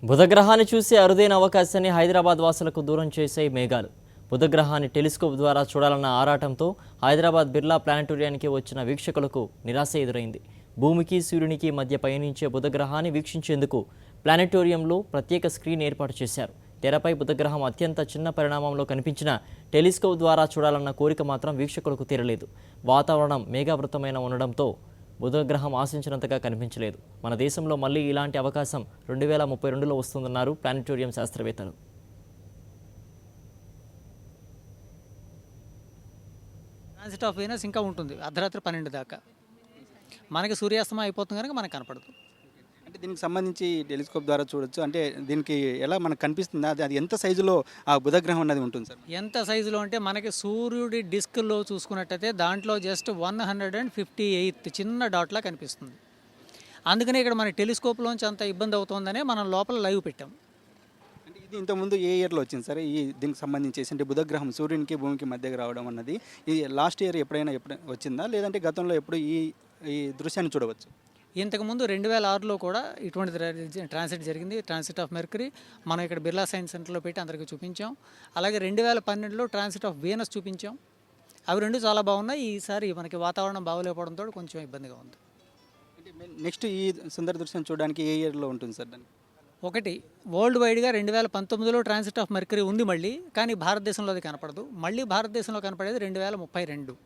బుధగ్రహాన్ని చూసే అరుదైన అవకాశాన్ని హైదరాబాద్ వాసులకు దూరం చేసే మేఘాలు. బుధగ్రహాన్ని టెలిస్కోప్ ద్వారా చూడాలన్న ఆరాటంతో హైదరాబాద్ బిర్లా ప్లానటోరియానికి వచ్చిన వీక్షకులకు నిరాశ ఎదురైంది. భూమికి సూర్యునికి మధ్య పయనించే బుధగ్రహాన్ని వీక్షించేందుకు ప్లానటోరియంలో ప్రత్యేక స్క్రీన్ ఏర్పాటు చేశారు. తెరపై బుధగ్రహం అత్యంత చిన్న పరిణామంలో కనిపించిన టెలిస్కోప్ ద్వారా చూడాలన్న కోరిక మాత్రం వీక్షకులకు తీరలేదు. వాతావరణం మేఘావృతమైన ఉండడంతో బుధగ్రహం ఆశించినంతగా కనిపించలేదు. మన దేశంలో మళ్ళీ ఇలాంటి అవకాశం 2032లో వస్తుందన్నారు ప్లానటోరియం శాస్త్రవేత్తలు. ట్రాన్సిట్ ఆఫ్ వీనస్ ఇంకా ఉంటుంది అర్ధరాత్రి 12 దాకా. మనకి సూర్యాస్తమయం అయిపోతుంది కనుక మనకు కనపడదు. అంటే దీనికి సంబంధించి టెలిస్కోప్ ద్వారా చూడొచ్చు. అంటే దీనికి ఎలా మనకు కనిపిస్తుంది, అది ఎంత సైజులో ఆ బుధగ్రహం అనేది ఉంటుంది సార్? ఎంత సైజులో అంటే మనకి సూర్యుడి డిస్క్లో చూసుకున్నట్టయితే దాంట్లో జస్ట్ 158 చిన్న డాట్లా కనిపిస్తుంది. అందుకనే ఇక్కడ మన టెలిస్కోప్లోంచి అంత ఇబ్బంది అవుతుందనే మనం లోపల లైవ్ పెట్టాం. అంటే ఇది ఇంతకుముందు ఏ ఇయర్లో వచ్చింది సార్? దీనికి సంబంధించి అంటే బుధగ్రహం సూర్యునికి భూమికి మధ్యకి రావడం అన్నది ఇది లాస్ట్ ఇయర్ ఎప్పుడైనా వచ్చిందా, లేదంటే గతంలో ఎప్పుడు ఈ దృశ్యాన్ని చూడవచ్చు? ఇంతకుముందు 2006లో కూడా ఇటువంటి ట్రాన్సిట్ జరిగింది, ట్రాన్సిట్ ఆఫ్ మెర్కరీ. మనం ఇక్కడ బిర్లా సైన్స్ సెంటర్లో పెట్టి అందరికీ చూపించాం. అలాగే 2012లో ట్రాన్సిట్ ఆఫ్ వీనస్ చూపించాం. అవి రెండు చాలా బాగున్నాయి. ఈసారి మనకి వాతావరణం బాగోలేకపోవడంతో కొంచెం ఇబ్బందిగా ఉంది. అంటే నెక్స్ట్ ఈ సుందర దృశ్యం చూడడానికి ఏ ఇయర్లో ఉంటుంది సార్? దానికి ఒకటి వరల్డ్ వైడ్గా 2019లో ట్రాన్సిట్ ఆఫ్ మెర్కరీ ఉంది మళ్ళీ, కానీ భారతదేశంలో అది కనపడదు. మళ్ళీ భారతదేశంలో కనపడేది 2032.